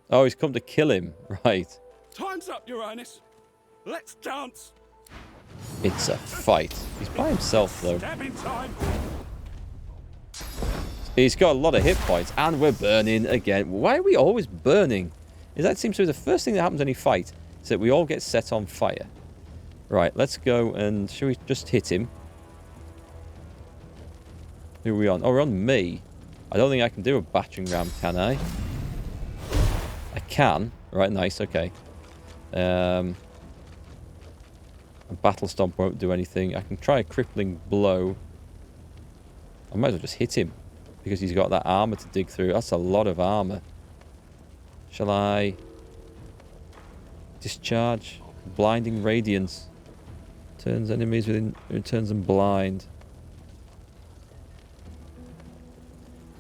Oh, he's come to kill him. Right. Time's up, Uranus. Let's dance. It's a fight. He's by himself, though. Stabbing time. He's got a lot of hit points, and we're burning again. Why are we always burning? That seems to be the first thing that happens when you fight, is that we all get set on fire. Right, let's go and... Shall we just hit him? Who are we on? Oh, we're on me. I don't think I can do a battering ram, can I? I can. Right, nice, okay. A battle stomp won't do anything. I can try a crippling blow. I might as well just hit him, because he's got that armor to dig through. That's a lot of armor. Shall I... discharge? Blinding radiance. Turns enemies within... turns them blind.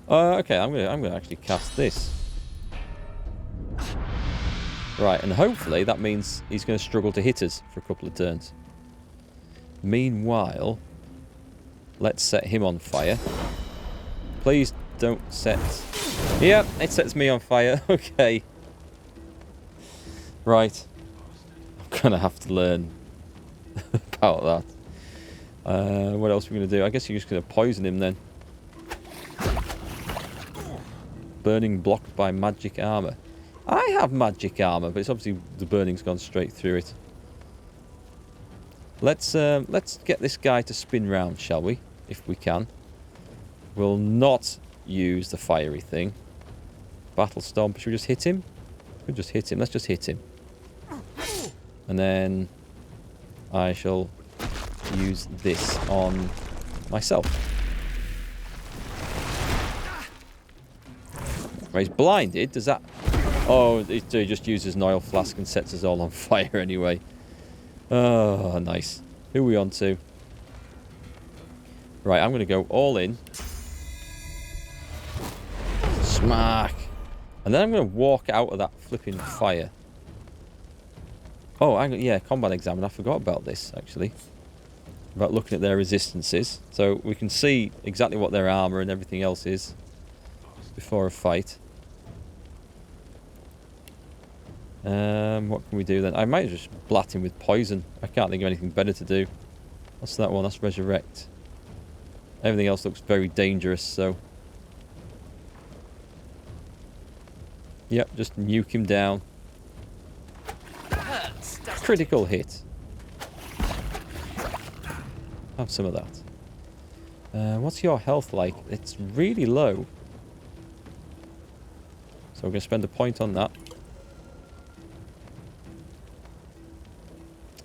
Okay, I'm gonna actually cast this. Right, and hopefully that means he's going to struggle to hit us for a couple of turns. Meanwhile, let's set him on fire. Please don't set... Yep, it sets me on fire. Okay. Right. I'm going to have to learn about that. What else are we going to do? I guess you're just going to poison him then. Burning blocked by magic armor. I have magic armor, but it's obviously the burning's gone straight through it. Let's get this guy to spin round, shall we? If we can. We'll not use the fiery thing. Battle stomp. Should we just hit him? We'll just hit him. Let's just hit him. And then I shall use this on myself. Right, he's blinded. Does that... Oh, he just uses an oil flask and sets us all on fire anyway. Oh, nice. Who are we on to? Right, I'm going to go all in. Smack. And then I'm going to walk out of that flipping fire. Oh, yeah, combat examiner. I forgot about this, actually. About looking at their resistances. So we can see exactly what their armor and everything else is before a fight. What can we do then? I might just blat him with poison. I can't think of anything better to do. What's that one? That's resurrect. Everything else looks very dangerous, so... Yep, just nuke him down. Critical hit. Have some of that. What's your health like? It's really low. So we're going to spend a point on that.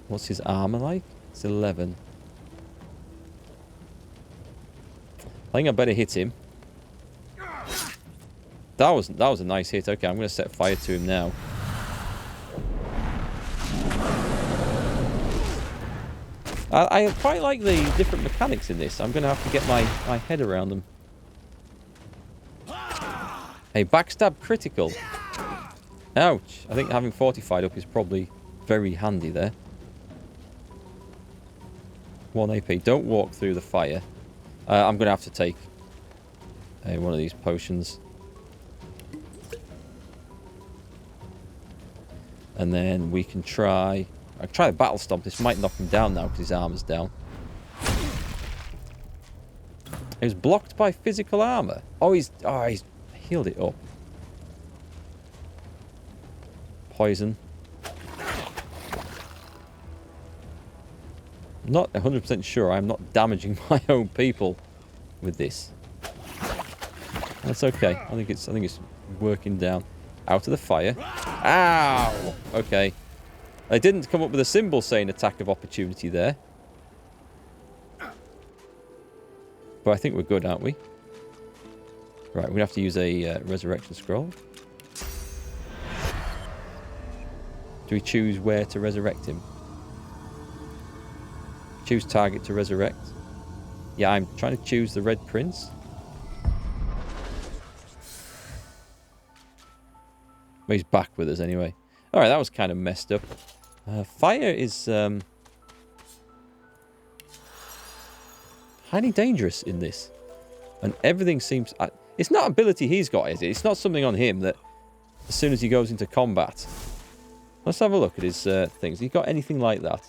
What's his armor like? It's 11. I think I better hit him. That was a nice hit. Okay, I'm going to set fire to him now. I quite like the different mechanics in this. I'm going to have to get my head around them. Hey, backstab critical. Ouch. I think having fortified up is probably very handy there. 1 AP. Don't walk through the fire. I'm going to have to take one of these potions. And then we can try... I'll try a battle stomp. This might knock him down now because his armor's down. He was blocked by physical armor. Oh, he's healed it up. Poison. I'm not 100% sure I'm not damaging my own people with this. That's okay. I think it's working down. Out of the fire. Ow! Okay. I didn't come up with a symbol saying attack of opportunity there. But I think we're good, aren't we? Right, we have to use a resurrection scroll. Do we choose where to resurrect him? Choose target to resurrect. Yeah, I'm trying to choose the Red Prince. Well, he's back with us anyway. Alright, that was kind of messed up. Fire is highly dangerous in this. And everything seems... it's not ability he's got, is it? It's not something on him that as soon as he goes into combat. Let's have a look at his things. He got anything like that?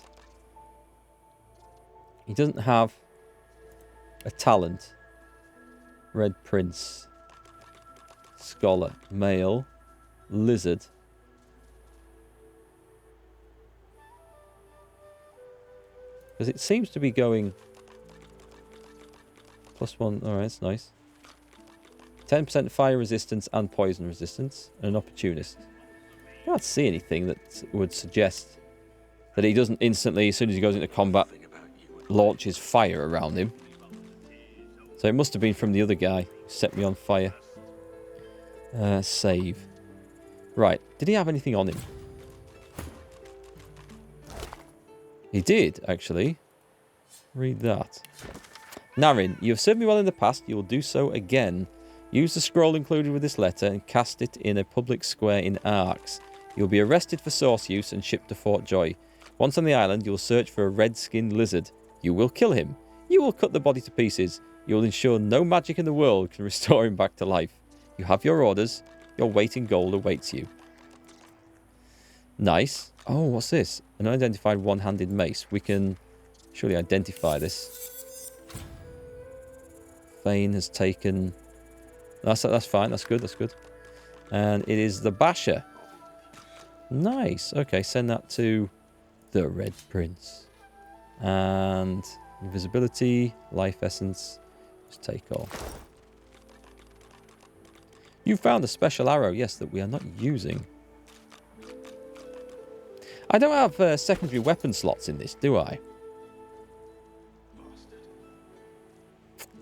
He doesn't have a talent. Red Prince. Scholar. Male. Lizard. Because it seems to be going... +1. Alright, that's nice. 10% fire resistance and poison resistance. And an opportunist. I can't see anything that would suggest that he doesn't instantly, as soon as he goes into combat, launches fire around him. So it must have been from the other guy who set me on fire. Save. Right. Did he have anything on him? He did, actually. Read that. Narin, you have served me well in the past. You will do so again. Use the scroll included with this letter and cast it in a public square in Arx. You will be arrested for source use and shipped to Fort Joy. Once on the island, you will search for a red-skinned lizard. You will kill him. You will cut the body to pieces. You will ensure no magic in the world can restore him back to life. You have your orders. Your weight in gold awaits you. Nice. Oh, what's this? An unidentified one-handed mace. We can surely identify this. Fane has taken... That's fine. That's good. That's good. And it is the Basher. Nice. Okay, send that to the Red Prince. And invisibility, life essence. Just take all. You found a special arrow. Yes, that we are not using. I don't have secondary weapon slots in this, do I?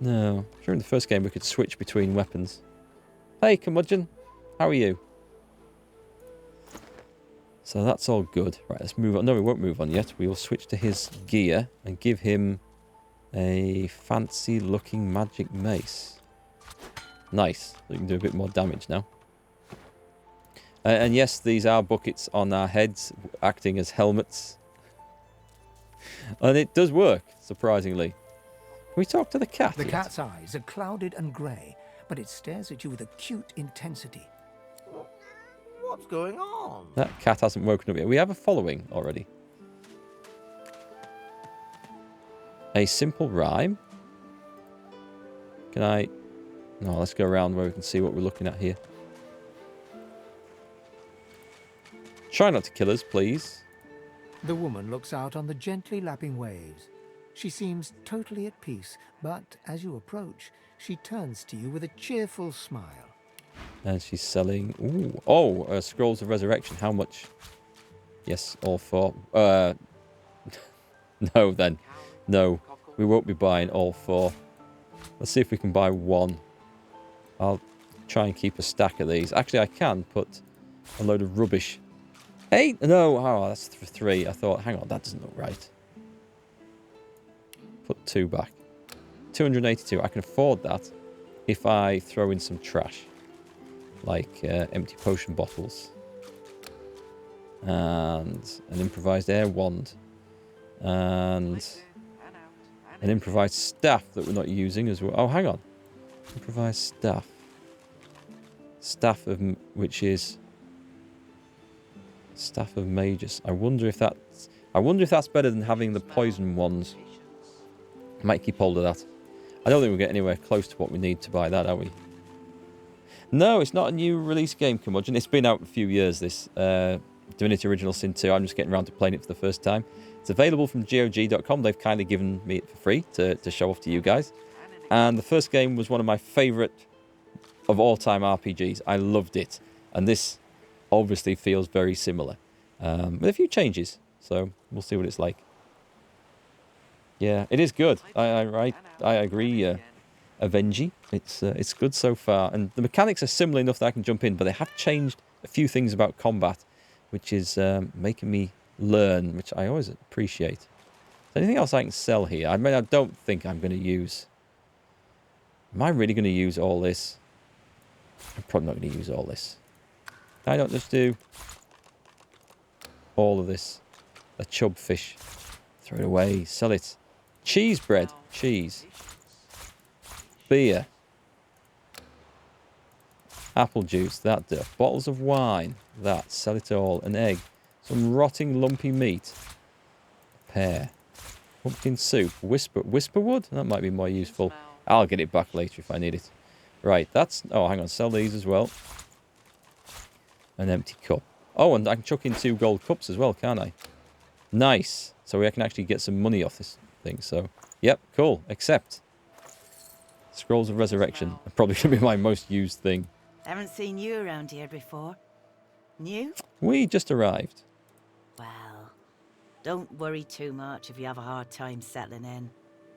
No. During the first game, we could switch between weapons. Hey, curmudgeon. How are you? So that's all good. Right, let's move on. No, we won't move on yet. We will switch to his gear and give him a fancy-looking magic mace. Nice. We can do a bit more damage now. And yes, these are buckets on our heads, acting as helmets. And it does work, surprisingly. Can we talk to the cat? The cat's eyes are clouded and grey, but it stares at you with acute intensity. What's going on? That cat hasn't woken up yet. We have a following already. A simple rhyme. Can I... No, let's go around where we can see what we're looking at here. Try not to kill us, please. The woman looks out on the gently lapping waves. She seems totally at peace, but as you approach, she turns to you with a cheerful smile. And she's selling... Ooh. Oh, Scrolls of Resurrection. How much? Yes, all 4. No, then. No, we won't be buying all 4. Let's see if we can buy 1. I'll try and keep a stack of these. Actually, I can put a load of rubbish. 8? No, oh, that's 3. I thought, hang on, that doesn't look right. Put 2 back. 282. I can afford that if I throw in some trash. Like empty potion bottles. And an improvised air wand. And an improvised staff that we're not using as well. Oh, hang on. Improvised staff. Staff of... which is... Staff of Magus. I wonder if that's better than having the poison ones. Might keep hold of that. I don't think we'll get anywhere close to what we need to buy that, are we? No, it's not a new release game, curmudgeon. It's been out a few years, this Divinity Original Sin 2. I'm just getting around to playing it for the first time. It's available from GOG.com. They've kindly given me it for free to show off to you guys. And the first game was one of my favourite of all-time RPGs. I loved it. And this obviously feels very similar. With a few changes. So we'll see what it's like. Yeah, it is good. I agree, Avengi. It's good so far. And the mechanics are similar enough that I can jump in. But they have changed a few things about combat. Which is making me learn. Which I always appreciate. Is there anything else I can sell here? I mean, I don't think I'm going to use... Am I really going to use all this? I'm probably not going to use all this. I don't just do all of this. A chub fish. Throw it away. Sell it. Cheese bread. Cheese. Beer. Apple juice, that duff. Bottles of wine, that. Sell it all. An egg. Some rotting lumpy meat. Pear. Pumpkin soup. Whisperwood? That might be more useful. I'll get it back later if I need it. Right, that's... Oh, hang on. Sell these as well. An empty cup. Oh, and I can chuck in 2 gold cups as well, can't I? Nice. So I can actually get some money off this thing. So, yep, cool. Accept. Scrolls of Resurrection. Probably should be my most used thing. Haven't seen you around here before. New? We just arrived. Well, don't worry too much if you have a hard time settling in.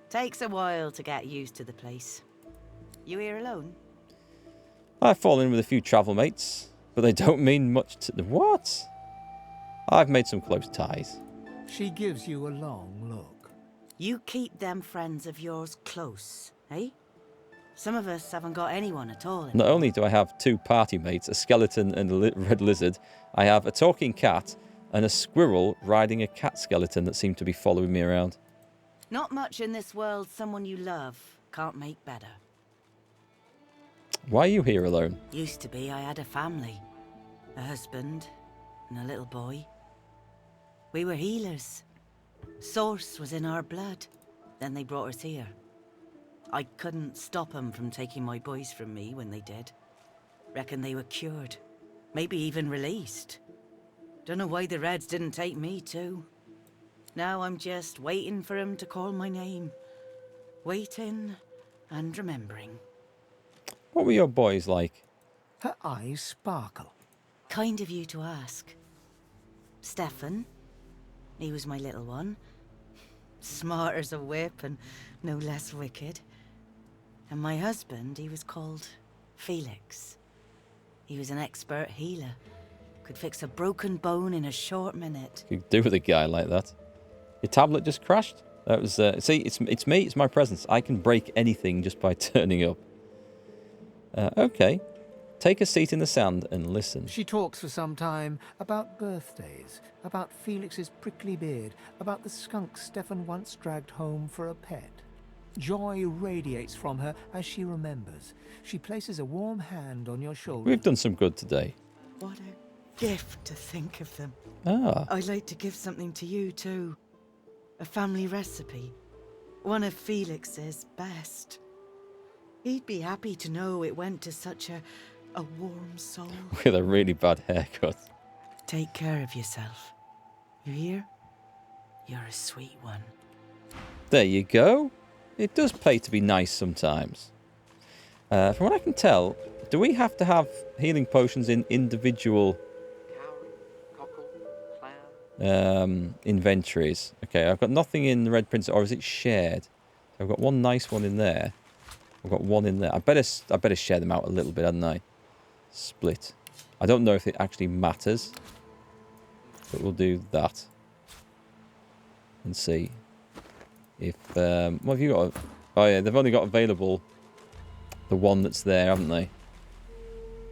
Takes a while to get used to the place. You here alone? I've fallen in with a few travel mates, but they don't mean much to... What? I've made some close ties. She gives you a long look. You keep them friends of yours close, eh? Some of us haven't got anyone at all. Not only do I have 2 party mates, a skeleton and a red lizard, I have a talking cat and a squirrel riding a cat skeleton that seem to be following me around. Not much in this world someone you love can't make better. Why are you here alone? Used to be I had a family. A husband and a little boy. We were healers. Source was in our blood. Then they brought us here. I couldn't stop them from taking my boys from me when they did. Reckon they were cured. Maybe even released. Don't know why the Reds didn't take me too. Now I'm just waiting for him to call my name. Waiting and remembering. What were your boys like? Her eyes sparkle. Kind of you to ask. Stefan, he was my little one. Smart as a whip and no less wicked. And my husband, he was called Felix. He was an expert healer. Could fix a broken bone in a short minute. You could do with a guy like that. Your tablet just crashed? That was... see, it's me, it's my presence. I can break anything just by turning up. Okay. Take a seat in the sand and listen. She talks for some time about birthdays, about Felix's prickly beard, about the skunk Stefan once dragged home for a pet. Joy radiates from her as she remembers. She places a warm hand on your shoulder. We've done some good today. What a gift to think of them. Ah. I'd like to give something to you too. A family recipe. One of Felix's best. He'd be happy to know it went to such a warm soul. With a really bad haircut. Take care of yourself. You hear? You're a sweet one. There you go. It does pay to be nice sometimes. From what I can tell, do we have to have healing potions in individual inventories? Okay, I've got nothing in the Red Prince, or is it shared? I've got one nice one in there. I've got one in there. I better share them out a little bit, hadn't I? Split. I don't know if it actually matters, but we'll do that and see if what have you got? Oh yeah, they've only got available the one that's there, haven't they?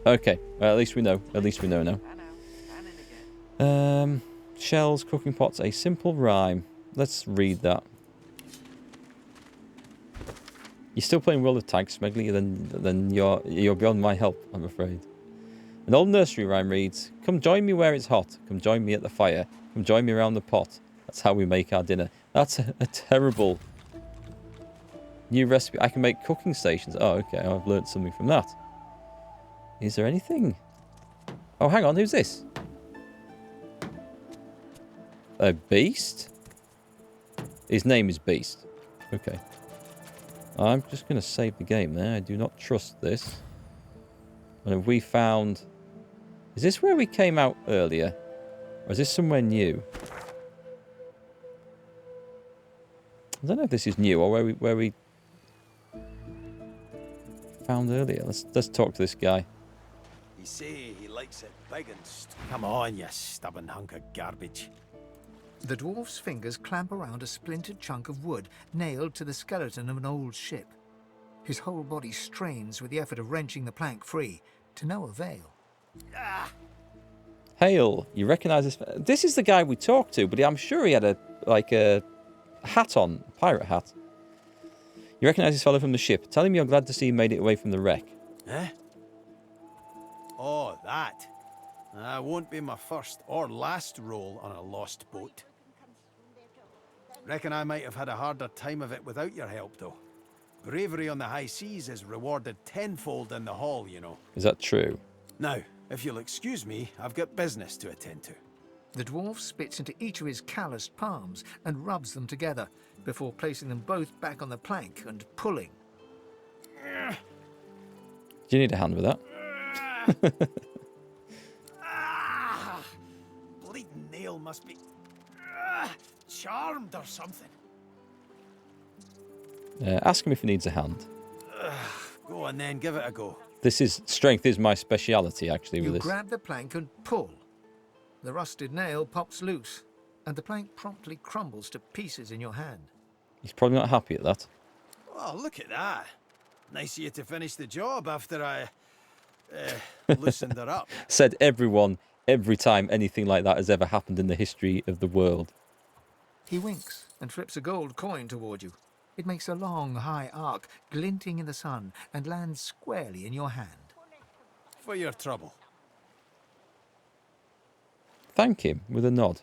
Okay, well, at least we know. At least we know now. Shells, cooking pots, a simple rhyme. Let's read that. You're still playing World of Tanks, Smegley, then you're beyond my help, I'm afraid. An old nursery rhyme reads, "Come join me where it's hot. Come join me at the fire. Come join me around the pot. That's how we make our dinner." That's a terrible new recipe. I can make cooking stations. Oh, okay. I've learned something from that. Is there anything? Oh, hang on. Who's this? A beast? His name is Beast. Okay. I'm just going to save the game there. I do not trust this. And have we found... Is this where we came out earlier? Or is this somewhere new? I don't know if this is new or where we found earlier. Let's talk to this guy. You say he likes it big and Come on, you stubborn hunk of garbage. The dwarf's fingers clamp around a splintered chunk of wood nailed to the skeleton of an old ship. His whole body strains with the effort of wrenching the plank free, to no avail. Ah! Hail, you recognise this? This is the guy we talked to, but I'm sure he had a hat on, a pirate hat. You recognise this fellow from the ship. Tell him you're glad to see he made it away from the wreck. Eh? Oh, that. That won't be my first or last roll on a lost boat. Reckon I might have had a harder time of it without your help, though. Bravery on the high seas is rewarded tenfold in the hall, you know. Is that true? Now, if you'll excuse me, I've got business to attend to. The dwarf spits into each of his calloused palms and rubs them together before placing them both back on the plank and pulling. Do you need a hand with that? Bleeding nail must be charmed or something. Ask him if he needs a hand. Go on then, give it a go. Strength is my speciality, actually, with You this. grab the plank and pull. The rusted nail pops loose, and the plank promptly crumbles to pieces in your hand. He's probably not happy at that. Oh, look at that. Nice of you to finish the job after I loosened her up. Said everyone, every time anything like that has ever happened in the history of the world. He winks and flips a gold coin toward you. It makes a long, high arc, glinting in the sun, and lands squarely in your hand. For your trouble. Thank him with a nod.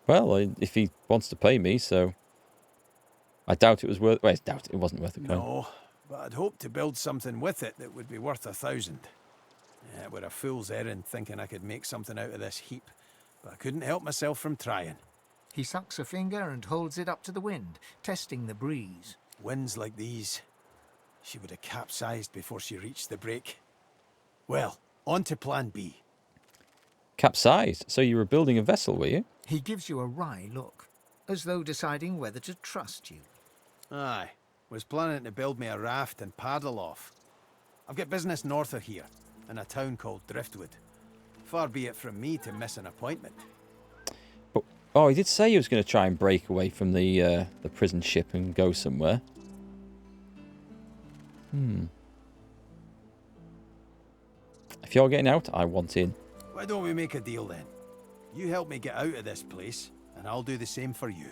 Well, if he wants to pay me, so... I doubt it was worth... Well, I doubt it wasn't worth the coin. No, but I'd hoped to build something with it that would be worth 1,000. Yeah, it were a fool's errand thinking I could make something out of this heap, but I couldn't help myself from trying. He sucks a finger and holds it up to the wind, testing the breeze. Winds like these, she would have capsized before she reached the break. Well, on to plan B. Capsized? So you were building a vessel, were you? He gives you a wry look, as though deciding whether to trust you. Aye, was planning to build me a raft and paddle off. I've got business north of here, in a town called Driftwood. Far be it from me to miss an appointment. But, oh, he did say he was going to try and break away from the prison ship and go somewhere. If you're getting out, I want in. Why don't we make a deal then? You help me get out of this place, and I'll do the same for you.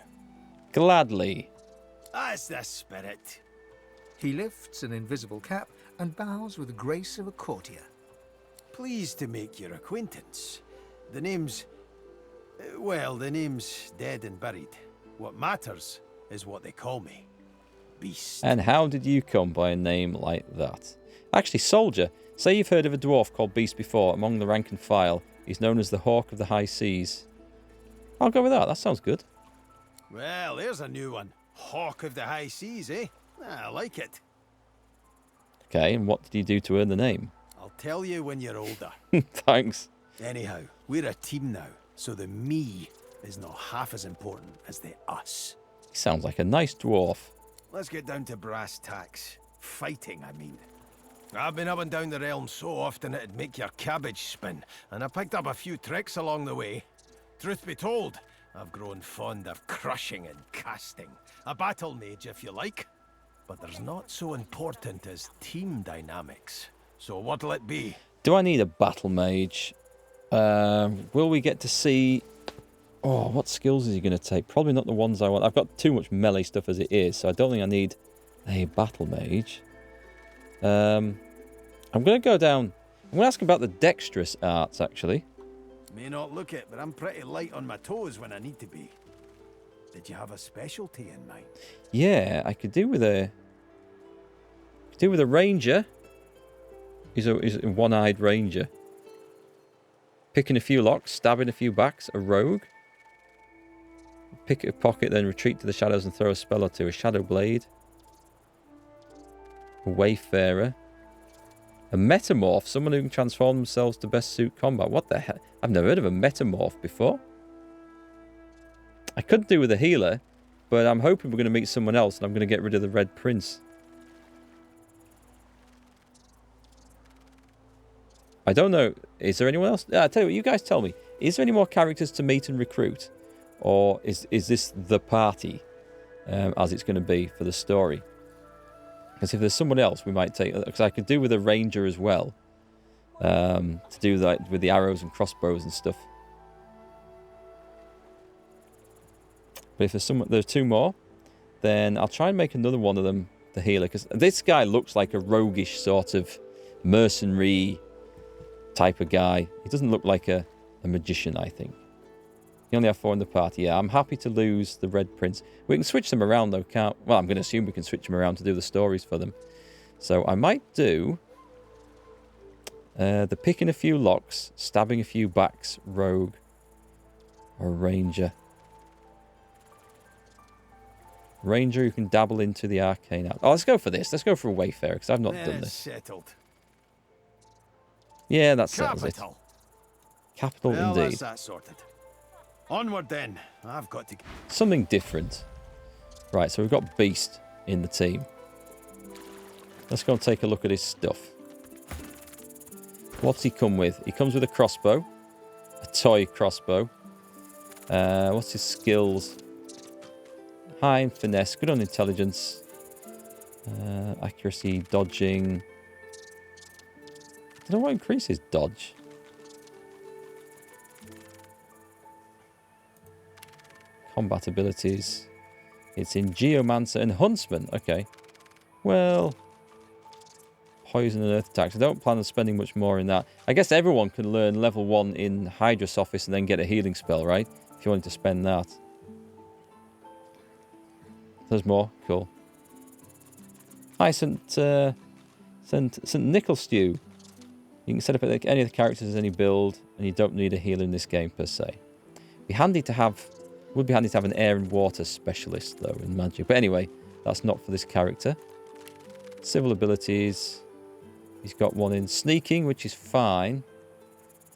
Gladly. That's the spirit. He lifts an invisible cap and bows with the grace of a courtier. Pleased to make your acquaintance. The name's... well, the name's dead and buried. What matters is what they call me. Beast. And how did you come by a name like that? Actually, soldier, say you've heard of a dwarf called Beast before. Among the rank and file, he's known as the Hawk of the High Seas. I'll go with that. That sounds good. Well, there's a new one. Hawk of the High Seas, eh? I like it. Okay, and what did you do to earn the name? I'll tell you when you're older. Thanks. Anyhow, we're a team now, so the me is not half as important as the us. He sounds like a nice dwarf. Let's get down to brass tacks. Fighting, I mean. I've been up and down the realm so often it'd make your cabbage spin, and I picked up a few tricks along the way. Truth be told, I've grown fond of crushing and casting. A battle mage, if you like. But there's not so important as team dynamics. So what'll it be? Do I need a battle mage? Will we get to see... Oh, what skills is he going to take? Probably not the ones I want. I've got too much melee stuff as it is, so I don't think I need a battle mage. I'm going to go down... I'm going to ask him about the dexterous arts, actually. May not look it, but I'm pretty light on my toes when I need to be. Did you have a specialty in mind? Yeah, I could do with a... ranger. He's a one-eyed ranger. Picking a few locks, stabbing a few backs, a rogue. Pick a pocket, then retreat to the shadows and throw a spell or two. A shadow blade. A wayfarer. A metamorph, someone who can transform themselves to best suit combat. What the hell? I've never heard of a metamorph before. I could do with a healer, but I'm hoping we're going to meet someone else and I'm going to get rid of the Red Prince. I don't know. Is there anyone else? I tell you what, you guys tell me. Is there any more characters to meet and recruit? Or is this the party as it's going to be for the story? Because if there's someone else, we might take... Because I could do with a ranger as well. To do that with the arrows and crossbows and stuff. But if there's two more, then I'll try and make another one of them the healer. Because this guy looks like a roguish sort of mercenary type of guy. He doesn't look like a magician, I think. You only have 4 in the party. Yeah, I'm happy to lose the Red Prince. We can switch them around, though, can't... Well, I'm going to assume we can switch them around to do the stories for them. So I might do... the picking a few locks, stabbing a few backs, rogue, or ranger. Ranger who can dabble into the arcane. Oh, let's go for this. Let's go for a Wayfarer, because I've not done this. Settled. Yeah, that settles it. Capital Well, indeed. that's that sorted. Onward then. I've got to... Something different. Right, so we've got Beast in the team. Let's go and take a look at his stuff. What's he come with? He comes with a crossbow. A toy crossbow. What's his skills? High in finesse. Good on intelligence. Accuracy, dodging. I don't know what increases dodge. Combat abilities. It's in Geomancer and Huntsman. Okay. Well... Poison and earth attacks. I don't plan on spending much more in that. I guess everyone can learn level 1 in Hydra's office and then get a healing spell, right? If you wanted to spend that. There's more. Cool. Hi, St. Nickel Stew. You can set up any of the characters as any build, and you don't need a healer in this game per se. Would be handy to have an air and water specialist though in magic. But anyway, that's not for this character. Civil abilities. He's got one in sneaking, which is fine.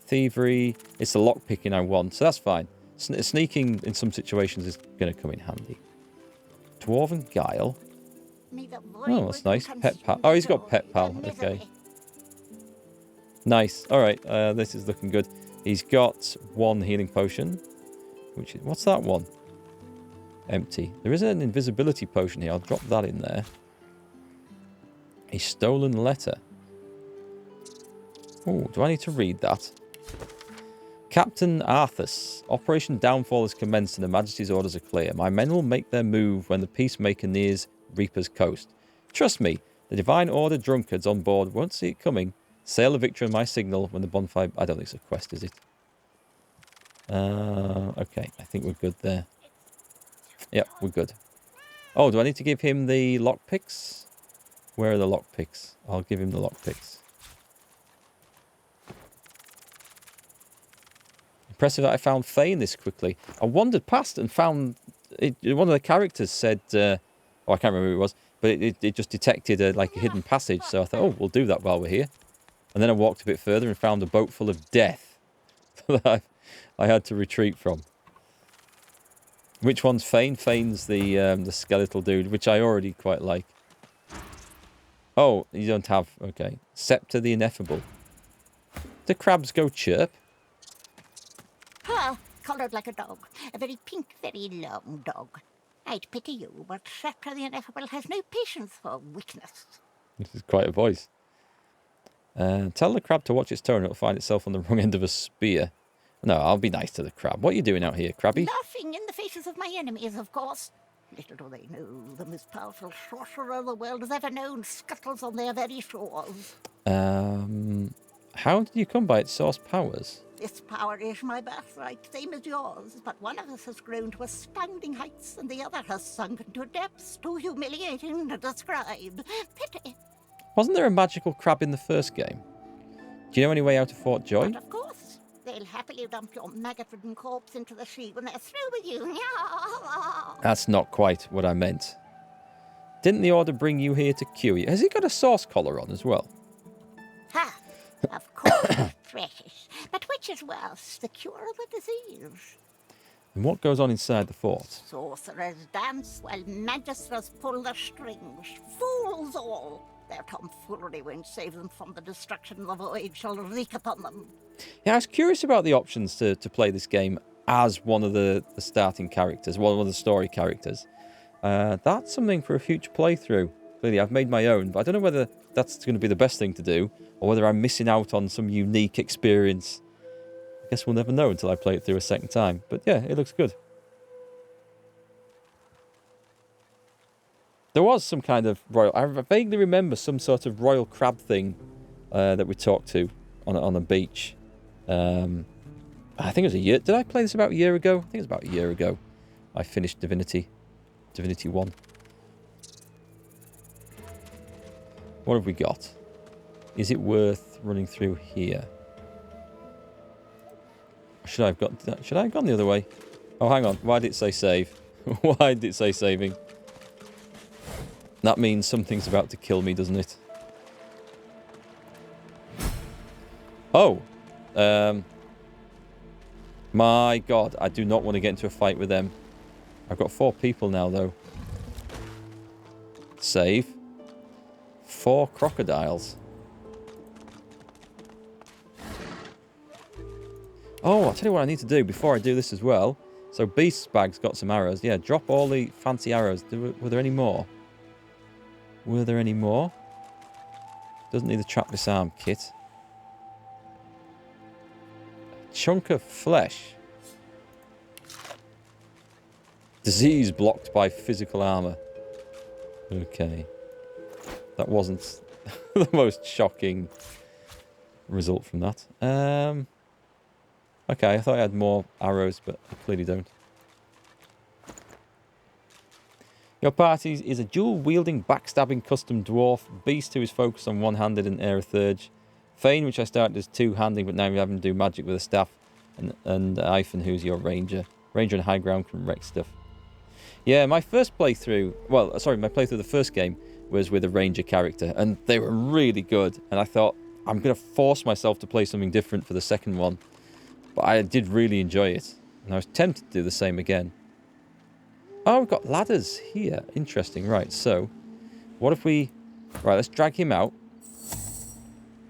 Thievery. It's the lockpicking I want, so that's fine. Sneaking in some situations is going to come in handy. Dwarven Guile. Oh, that's nice. Pet pal. Oh, he's got pet pal. Okay. Nice. All right. This is looking good. He's got 1 healing potion. Which is, what's that one? Empty. There is an invisibility potion here. I'll drop that in there. A stolen letter. Oh, do I need to read that? Captain Arthas. Operation Downfall has commenced and Her Majesty's orders are clear. My men will make their move when the Peacemaker nears Reaper's Coast. Trust me, the Divine Order drunkards on board won't see it coming. Sail the victory on my signal when the bonfire... I don't think it's a quest, is it? Okay, I think we're good there. Yep, we're good. Oh, do I need to give him the lockpicks? Where are the lockpicks? I'll give him the lockpicks. Impressive that I found Fane this quickly. I wandered past and found... one of the characters said... oh, I can't remember who it was. But it just detected like a hidden passage. So I thought, oh, we'll do that while we're here. And then I walked a bit further and found a boat full of death. that I had to retreat from. Which one's Fane? Fane's the skeletal dude, which I already quite like. Oh, you don't have... Okay. Scepter the Ineffable. Do crabs go chirp? Ah, coloured like a dog. A very pink, very long dog. I'd pity you, but Scepter the Ineffable has no patience for weakness. This is quite a voice. Tell the crab to watch its tone. It'll find itself on the wrong end of a spear. No, I'll be nice to the crab. What are you doing out here, crabby? Laughing in the faces of my enemies, of course. Little do they know, the most powerful sorcerer the world has ever known scuttles on their very shores. How did you come by its source powers? This power is my birthright, same as yours, but one of us has grown to astounding heights, and the other has sunken to depths too humiliating to describe. Pity. Wasn't there a magical crab in the first game? Do you know any way out of Fort Joy? But of course. They'll happily dump your maggot-ridden corpse into the sea when they're through with you. That's not quite what I meant. Didn't the Order bring you here to cure you? Has he got a source collar on as well? Ha! Of course, precious. But which is worse, the cure or the disease? And what goes on inside the fort? Sorcerers dance while magisters pull the strings. Fools all! Their tomfoolery won't save them from the destruction the void shall wreak upon them. Yeah, I was curious about the options to play this game as one of the starting characters, one of the story characters. That's something for a future playthrough. Clearly, I've made my own, but I don't know whether that's going to be the best thing to do, or whether I'm missing out on some unique experience. I guess we'll never know until I play it through a second time. But yeah, it looks good. There was some kind of royal... I vaguely remember some sort of royal crab thing that we talked to on the beach. I think it was a year. Did I play this about a year ago? I think it was about a year ago. I finished Divinity 1. What have we got? Is it worth running through here? Should I have gone the other way? Oh, hang on. Why did it say save? Why did it say saving? That means something's about to kill me, doesn't it? Oh. My God. I do not want to get into a fight with them. I've got 4 people now, though. Save. 4 crocodiles. Oh, I'll tell you what I need to do before I do this as well. So Beast's bag's got some arrows. Yeah, drop all the fancy arrows. Were there any more? Were there any more? Doesn't need the trap disarm kit. A chunk of flesh. Disease blocked by physical armor. Okay. That wasn't the most shocking result from that. Okay, I thought I had more arrows, but I clearly don't. Your party is a dual-wielding, backstabbing custom dwarf. Beast, who is focused on one-handed and aerothurge. Thane, which I started as two-handed, but now you have him do magic with a staff. And Ivan, who's your ranger. Ranger and high ground can wreck stuff. Yeah, my first playthrough... Well, sorry, my playthrough of the first game was with a ranger character. And they were really good. And I thought, I'm going to force myself to play something different for the second one. But I did really enjoy it. And I was tempted to do the same again. Oh, we've got ladders here. Interesting. Right, so... What if we... Right, let's drag him out.